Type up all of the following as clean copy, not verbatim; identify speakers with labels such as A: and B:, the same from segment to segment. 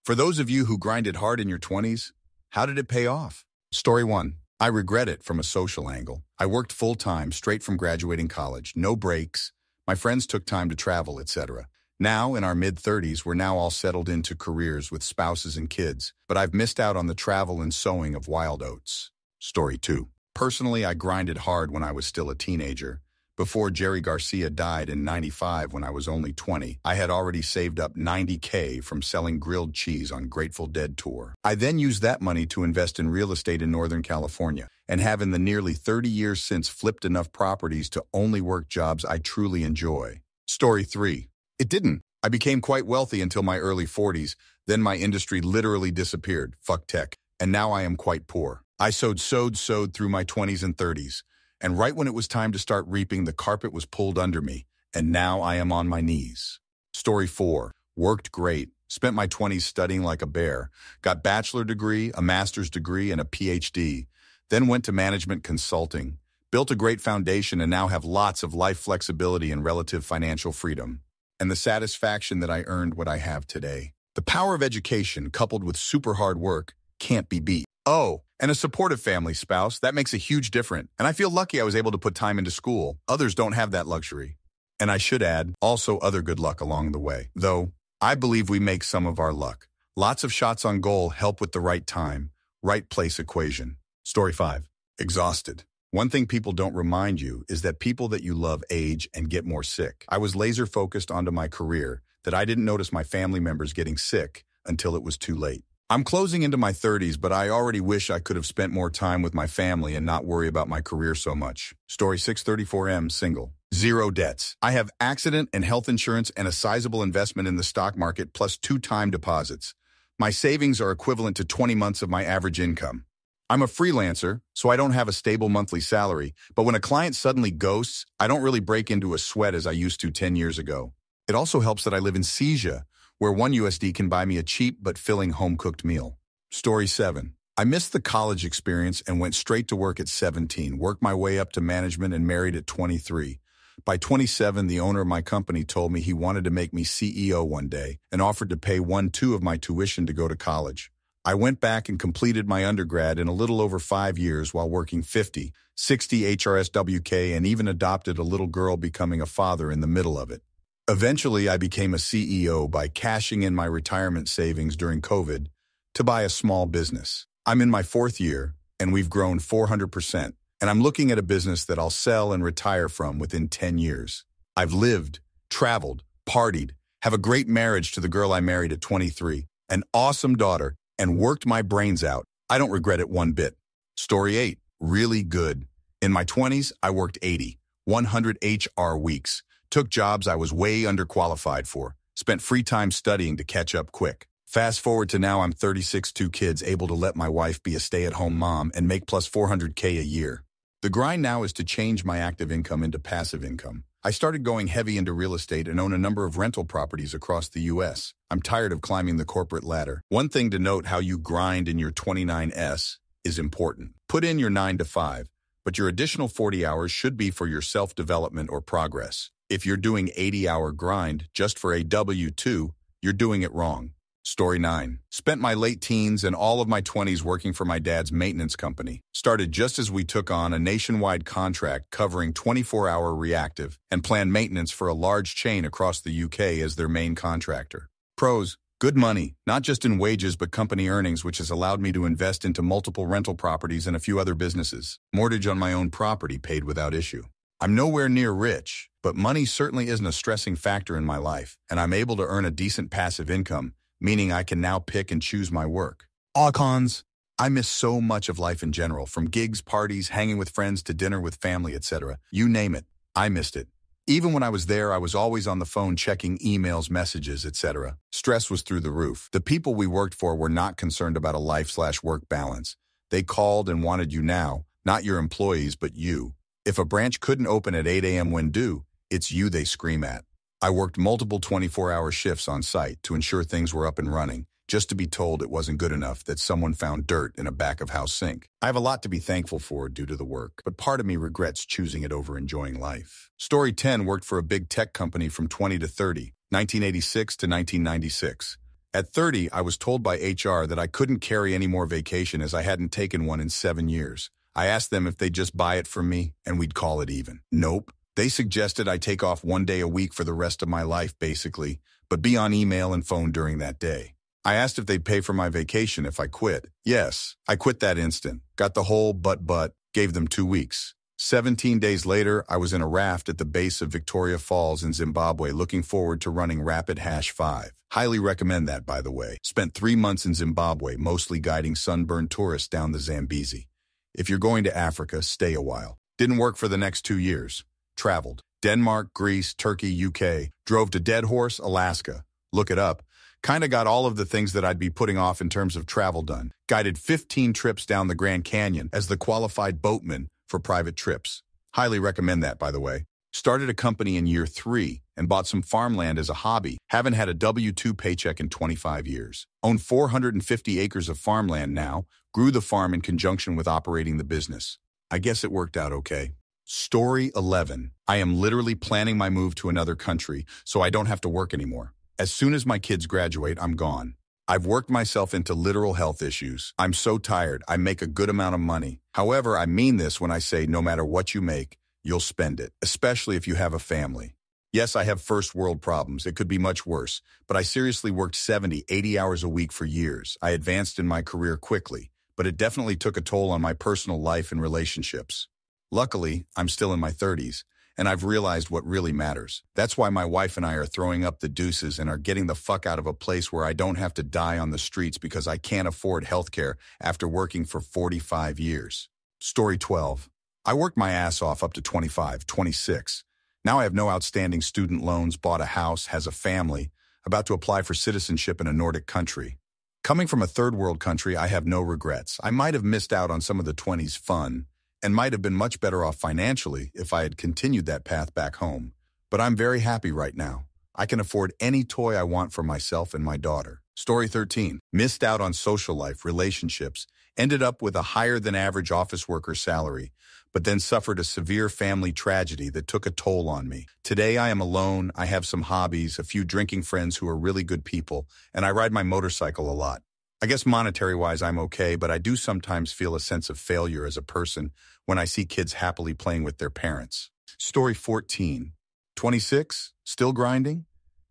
A: For those of you who grinded hard in your 20s, how did it pay off? Story 1. I regret it from a social angle. I worked full-time straight from graduating college, no breaks. My friends took time to travel, etc. Now, in our mid-30s, we're now all settled into careers with spouses and kids, but I've missed out on the travel and sowing of wild oats. Story 2. Personally, I grinded hard when I was still a teenager. Before Jerry Garcia died in '95 when I was only 20, I had already saved up $90K from selling grilled cheese on Grateful Dead tour. I then used that money to invest in real estate in Northern California, and have in the nearly 30 years since flipped enough properties to only work jobs I truly enjoy. Story 3. It didn't. I became quite wealthy until my early 40s, then my industry literally disappeared, fuck tech, and now I am quite poor. I sowed through my 20s and 30s. And right when it was time to start reaping, the carpet was pulled under me, and now I am on my knees. Story 4. Worked great, spent my 20s studying like a bear, got bachelor degree, a master's degree, and a PhD, then went to management consulting, built a great foundation, and now have lots of life flexibility and relative financial freedom, and the satisfaction that I earned what I have today. The power of education, coupled with super hard work, can't be beat. Oh, and a supportive family spouse, that makes a huge difference. And I feel lucky I was able to put time into school. Others don't have that luxury. And I should add, also other good luck along the way. Though, I believe we make some of our luck. Lots of shots on goal help with the right time, right place equation. Story 5. Exhausted. One thing people don't remind you is that people that you love age and get more sick. I was laser focused onto my career that I didn't notice my family members getting sick until it was too late. I'm closing into my 30s, but I already wish I could have spent more time with my family and not worry about my career so much. Story 634M, single. Zero debts. I have accident and health insurance and a sizable investment in the stock market plus 2 time deposits. My savings are equivalent to 20 months of my average income. I'm a freelancer, so I don't have a stable monthly salary, but when a client suddenly ghosts, I don't really break into a sweat as I used to 10 years ago. It also helps that I live in Sesia, where $1 can buy me a cheap but filling home-cooked meal. Story 7. I missed the college experience and went straight to work at 17, worked my way up to management and married at 23. By 27, the owner of my company told me he wanted to make me CEO one day and offered to pay 1/2 of my tuition to go to college. I went back and completed my undergrad in a little over 5 years while working 50, 60 HRSWK and even adopted a little girl, becoming a father in the middle of it. Eventually, I became a CEO by cashing in my retirement savings during COVID to buy a small business. I'm in my 4th year, and we've grown 400%, and I'm looking at a business that I'll sell and retire from within 10 years. I've lived, traveled, partied, have a great marriage to the girl I married at 23, an awesome daughter, and worked my brains out. I don't regret it one bit. Story 8. Really good. In my 20s, I worked 80, 100 HR weeks. Took jobs I was way underqualified for, spent free time studying to catch up quick. Fast forward to now, I'm 36, 2 kids, able to let my wife be a stay-at-home mom and make plus $400K a year. The grind now is to change my active income into passive income. I started going heavy into real estate and own a number of rental properties across the U.S. I'm tired of climbing the corporate ladder. One thing to note: how you grind in your 29S is important. Put in your 9 to 5, but your additional 40 hours should be for your self-development or progress. If you're doing 80-hour grind just for a W-2, you're doing it wrong. Story 9. Spent my late teens and all of my 20s working for my dad's maintenance company. Started just as we took on a nationwide contract covering 24-hour reactive and planned maintenance for a large chain across the UK as their main contractor. Pros: good money, not just in wages but company earnings, which has allowed me to invest into multiple rental properties and a few other businesses. Mortgage on my own property paid without issue. I'm nowhere near rich, but money certainly isn't a stressing factor in my life, and I'm able to earn a decent passive income, meaning I can now pick and choose my work. All cons: I miss so much of life in general, from gigs, parties, hanging with friends to dinner with family, etc. You name it, I missed it. Even when I was there, I was always on the phone checking emails, messages, etc. Stress was through the roof. The people we worked for were not concerned about a life/work balance. They called and wanted you now, not your employees, but you. If a branch couldn't open at 8 a.m. when due, it's you they scream at. I worked multiple 24-hour shifts on site to ensure things were up and running, just to be told it wasn't good enough that someone found dirt in a back-of-house sink. I have a lot to be thankful for due to the work, but part of me regrets choosing it over enjoying life. Story 10. Worked for a big tech company from 20 to 30, 1986 to 1996. At 30, I was told by HR that I couldn't carry any more vacation as I hadn't taken one in 7 years. I asked them if they'd just buy it from me and we'd call it even. Nope. They suggested I take off 1 day a week for the rest of my life, basically, but be on email and phone during that day. I asked if they'd pay for my vacation if I quit. Yes, I quit that instant. Got the whole but, gave them 2 weeks. 17 days later, I was in a raft at the base of Victoria Falls in Zimbabwe looking forward to running Rapid #5. Highly recommend that, by the way. Spent 3 months in Zimbabwe, mostly guiding sunburned tourists down the Zambezi. If you're going to Africa, stay a while. Didn't work for the next 2 years. Traveled. Denmark, Greece, Turkey, UK. Drove to Dead Horse, Alaska. Look it up. Kinda got all of the things that I'd be putting off in terms of travel done. Guided 15 trips down the Grand Canyon as the qualified boatman for private trips. Highly recommend that, by the way. Started a company in year 3 and bought some farmland as a hobby. Haven't had a W-2 paycheck in 25 years. Own 450 acres of farmland now. Grew the farm in conjunction with operating the business. I guess it worked out okay. Story 11. I am literally planning my move to another country so I don't have to work anymore. As soon as my kids graduate, I'm gone. I've worked myself into literal health issues. I'm so tired. I make a good amount of money. However, I mean this when I say no matter what you make, you'll spend it, especially if you have a family. Yes, I have first world problems. It could be much worse, but I seriously worked 70, 80 hours a week for years. I advanced in my career quickly, but it definitely took a toll on my personal life and relationships. Luckily, I'm still in my 30s, and I've realized what really matters. That's why my wife and I are throwing up the deuces and are getting the fuck out of a place where I don't have to die on the streets because I can't afford healthcare after working for 45 years. Story 12. I worked my ass off up to 25, 26. Now I have no outstanding student loans, bought a house, has a family, about to apply for citizenship in a Nordic country. Coming from a third world country, I have no regrets. I might have missed out on some of the 20s fun, and might have been much better off financially if I had continued that path back home. But I'm very happy right now. I can afford any toy I want for myself and my daughter. Story 13. Missed out on social life, relationships, ended up with a higher than average office worker salary, but then suffered a severe family tragedy that took a toll on me. Today I am alone, I have some hobbies, a few drinking friends who are really good people, and I ride my motorcycle a lot. I guess monetary-wise I'm okay, but I do sometimes feel a sense of failure as a person when I see kids happily playing with their parents. Story 14. 26? Still grinding?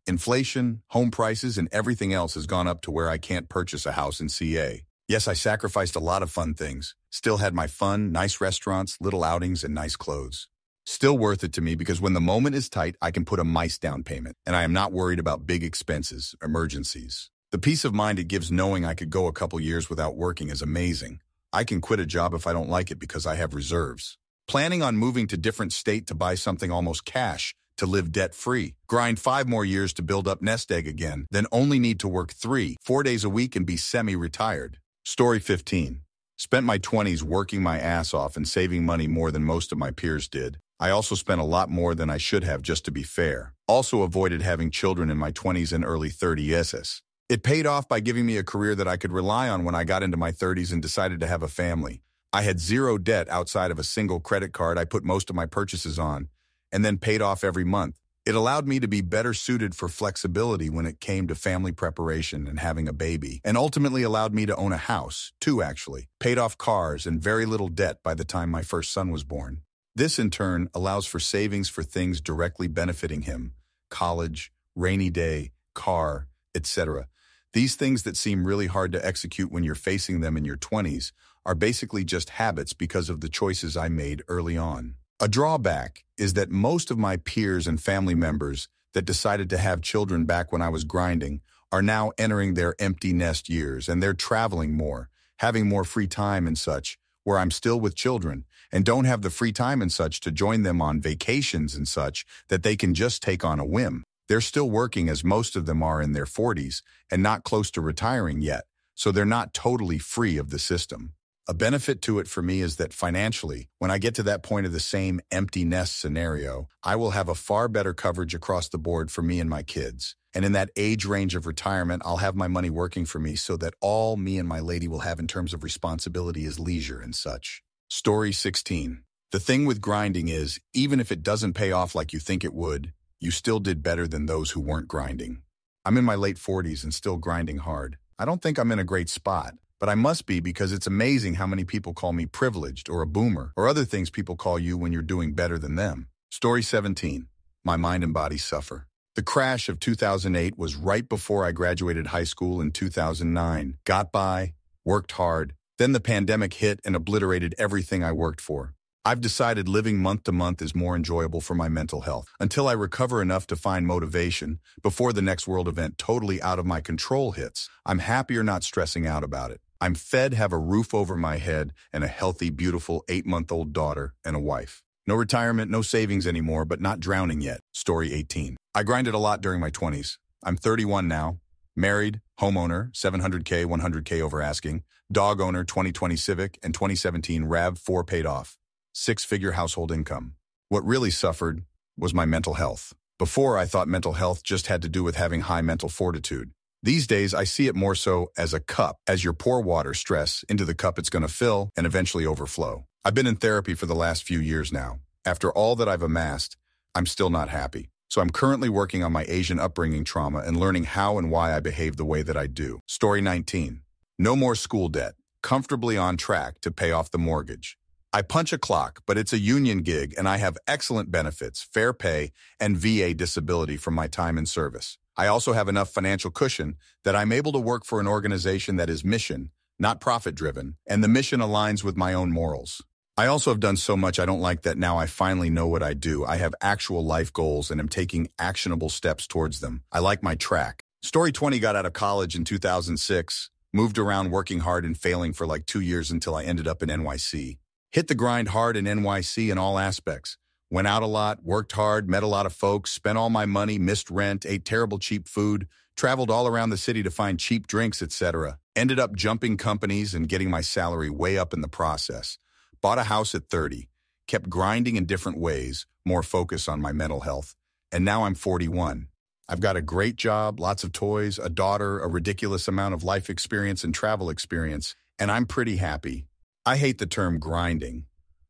A: Inflation, home prices, and everything else has gone up to where I can't purchase a house in CA. Yes, I sacrificed a lot of fun things. Still had my fun, nice restaurants, little outings, and nice clothes. Still worth it to me because when the moment is tight, I can put a nice down payment, and I am not worried about big expenses, emergencies. The peace of mind it gives knowing I could go a couple years without working is amazing. I can quit a job if I don't like it because I have reserves. Planning on moving to different state to buy something almost cash, to live debt-free. Grind 5 more years to build up nest egg again, then only need to work 3-4 days a week and be semi-retired. Story 15. Spent my 20s working my ass off and saving money more than most of my peers did. I also spent a lot more than I should have, just to be fair. Also avoided having children in my 20s and early 30s. It paid off by giving me a career that I could rely on when I got into my 30s and decided to have a family. I had zero debt outside of a single credit card I put most of my purchases on, and then paid off every month. It allowed me to be better suited for flexibility when it came to family preparation and having a baby, and ultimately allowed me to own a house, 2 actually, paid off cars and very little debt by the time my first son was born. This in turn allows for savings for things directly benefiting him: college, rainy day, car, etc. These things that seem really hard to execute when you're facing them in your 20s are basically just habits because of the choices I made early on. A drawback is that most of my peers and family members that decided to have children back when I was grinding are now entering their empty nest years, and they're traveling more, having more free time and such, where I'm still with children and don't have the free time and such to join them on vacations and such that they can just take on a whim. They're still working, as most of them are in their 40s and not close to retiring yet, so they're not totally free of the system. A benefit to it for me is that financially, when I get to that point of the same empty nest scenario, I will have a far better coverage across the board for me and my kids. And in that age range of retirement, I'll have my money working for me so that all me and my lady will have in terms of responsibility is leisure and such. Story 16. The thing with grinding is, even if it doesn't pay off like you think it would, you still did better than those who weren't grinding. I'm in my late 40s and still grinding hard. I don't think I'm in a great spot, but I must be because it's amazing how many people call me privileged or a boomer or other things people call you when you're doing better than them. Story 17. My mind and body suffer. The crash of 2008 was right before I graduated high school in 2009. Got by, worked hard. Then the pandemic hit and obliterated everything I worked for. I've decided living month to month is more enjoyable for my mental health until I recover enough to find motivation before the next world event totally out of my control hits. I'm happier not stressing out about it. I'm fed, have a roof over my head, and a healthy, beautiful 8-month-old daughter and a wife. No retirement, no savings anymore, but not drowning yet. Story 18. I grinded a lot during my 20s. I'm 31 now. Married, homeowner, $700K, $100K over asking, dog owner, 2020 Civic, and 2017 RAV4 paid off. 6-figure household income. What really suffered was my mental health. Before, I thought mental health just had to do with having high mental fortitude. These days, I see it more so as a cup. As you pour water stress into the cup, it's going to fill and eventually overflow. I've been in therapy for the last few years now. After all that I've amassed, I'm still not happy. So I'm currently working on my Asian upbringing trauma and learning how and why I behave the way that I do. Story 19. No more school debt. Comfortably on track to pay off the mortgage. I punch a clock, but it's a union gig and I have excellent benefits, fair pay, and VA disability from my time in service. I also have enough financial cushion that I'm able to work for an organization that is mission, not profit-driven, and the mission aligns with my own morals. I also have done so much I don't like that now I finally know what I do. I have actual life goals and am taking actionable steps towards them. I like my track. Story 20 got out of college in 2006, moved around working hard and failing for like 2 years until I ended up in NYC. Hit the grind hard in NYC in all aspects. Went out a lot, worked hard, met a lot of folks, spent all my money, missed rent, ate terrible cheap food, traveled all around the city to find cheap drinks, etc. Ended up jumping companies and getting my salary way up in the process. Bought a house at 30, kept grinding in different ways, more focus on my mental health, and now I'm 41. I've got a great job, lots of toys, a daughter, a ridiculous amount of life experience and travel experience, and I'm pretty happy. I hate the term grinding.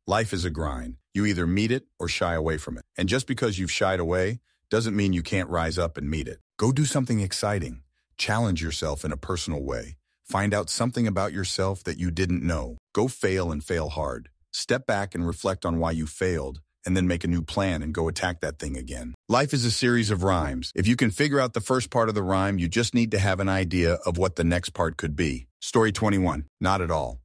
A: Life is a grind. You either meet it or shy away from it. And just because you've shied away doesn't mean you can't rise up and meet it. Go do something exciting. Challenge yourself in a personal way. Find out something about yourself that you didn't know. Go fail and fail hard. Step back and reflect on why you failed, and then make a new plan and go attack that thing again. Life is a series of rhymes. If you can figure out the first part of the rhyme, you just need to have an idea of what the next part could be. Story 21. Not at all.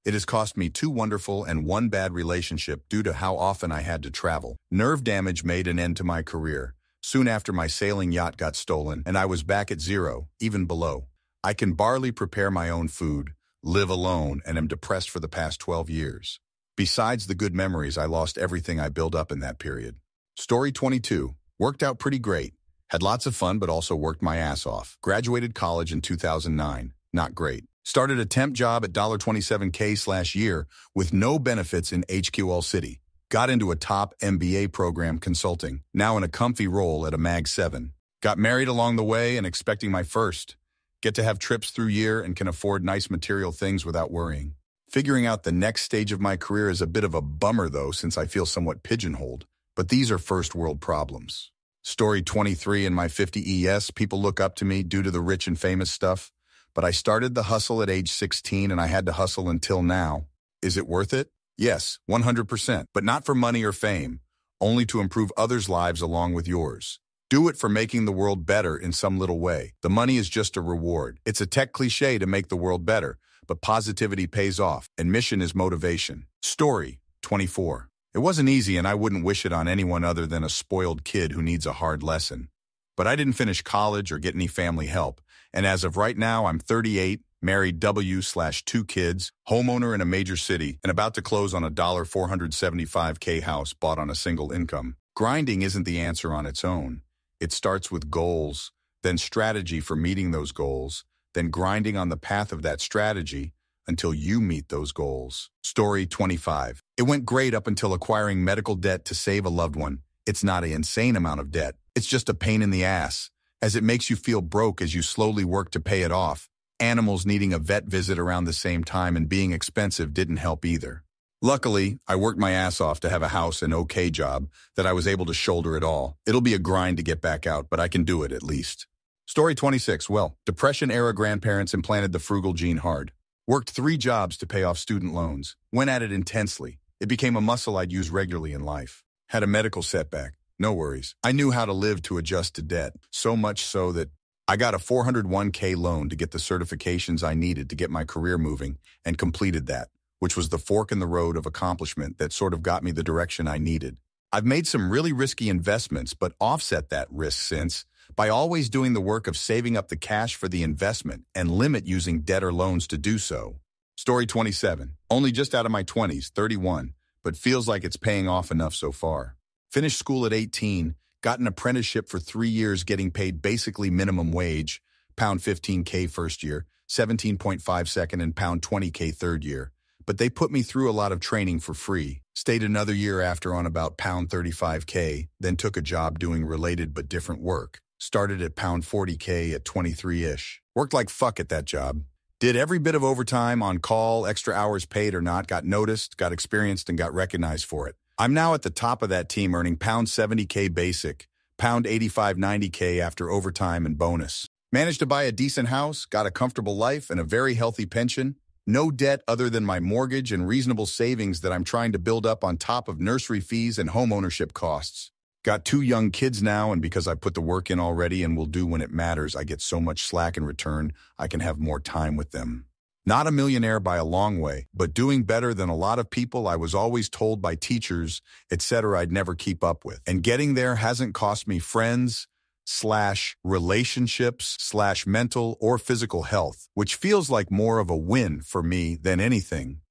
A: It has cost me 2 wonderful and 1 bad relationship due to how often I had to travel. Nerve damage made an end to my career. Soon after, my sailing yacht got stolen, and I was back at zero, even below. I can barely prepare my own food, live alone, and am depressed for the past 12 years. Besides the good memories, I lost everything I built up in that period. Story 22. Worked out pretty great. Had lots of fun, but also worked my ass off. Graduated college in 2009. Not great. Started a temp job at $27K/year with no benefits in HQL City. Got into a top MBA program consulting, now in a comfy role at a Mag 7. Got married along the way and expecting my first. Get to have trips through year and can afford nice material things without worrying. Figuring out the next stage of my career is a bit of a bummer though, since I feel somewhat pigeonholed. But these are first world problems. Story 23. In my 50 ES, people look up to me due to the rich and famous stuff. But I started the hustle at age 16 and I had to hustle until now. Is it worth it? Yes, 100%, but not for money or fame, only to improve others' lives along with yours. Do it for making the world better in some little way. The money is just a reward. It's a tech cliche to make the world better, but positivity pays off, and mission is motivation. Story 24. It wasn't easy and I wouldn't wish it on anyone other than a spoiled kid who needs a hard lesson. But I didn't finish college or get any family help. And as of right now, I'm 38, married W/2 kids, homeowner in a major city, and about to close on a $475K house bought on a single income. Grinding isn't the answer on its own. It starts with goals, then strategy for meeting those goals, then grinding on the path of that strategy until you meet those goals. Story 25. It went great up until acquiring medical debt to save a loved one. It's not an insane amount of debt. It's just a pain in the ass, as it makes you feel broke as you slowly work to pay it off. Animals needing a vet visit around the same time and being expensive didn't help either. Luckily, I worked my ass off to have a house and okay job that I was able to shoulder it all. It'll be a grind to get back out, but I can do it at least. Story 26. Well, Depression-era grandparents implanted the frugal gene hard. Worked 3 jobs to pay off student loans. Went at it intensely. It became a muscle I'd use regularly in life. Had a medical setback. No worries. I knew how to live to adjust to debt. So much so that I got a 401k loan to get the certifications I needed to get my career moving, and completed that, which was the fork in the road of accomplishment that sort of got me the direction I needed. I've made some really risky investments, but offset that risk since by always doing the work of saving up the cash for the investment and limit using debt or loans to do so. Story 27. Only just out of my 20s, 31, but feels like it's paying off enough so far. Finished school at 18, got an apprenticeship for 3 years getting paid basically minimum wage, pound 15K first year, 17.5 second, and pound 20K third year. But they put me through a lot of training for free. Stayed another year after on about pound 35K, then took a job doing related but different work. Started at pound 40K at 23-ish. Worked like fuck at that job. Did every bit of overtime, on call, extra hours paid or not, got noticed, got experienced, and got recognized for it. I'm now at the top of that team earning pound 70K basic, pound 85-90K after overtime and bonus. Managed to buy a decent house, got a comfortable life, and a very healthy pension. No debt other than my mortgage and reasonable savings that I'm trying to build up on top of nursery fees and home ownership costs. Got 2 young kids now, and because I put the work in already and will do when it matters, I get so much slack in return, I can have more time with them. Not a millionaire by a long way, but doing better than a lot of people I was always told by teachers, etc. I'd never keep up with. And getting there hasn't cost me friends/relationships/mental or physical health, which feels like more of a win for me than anything.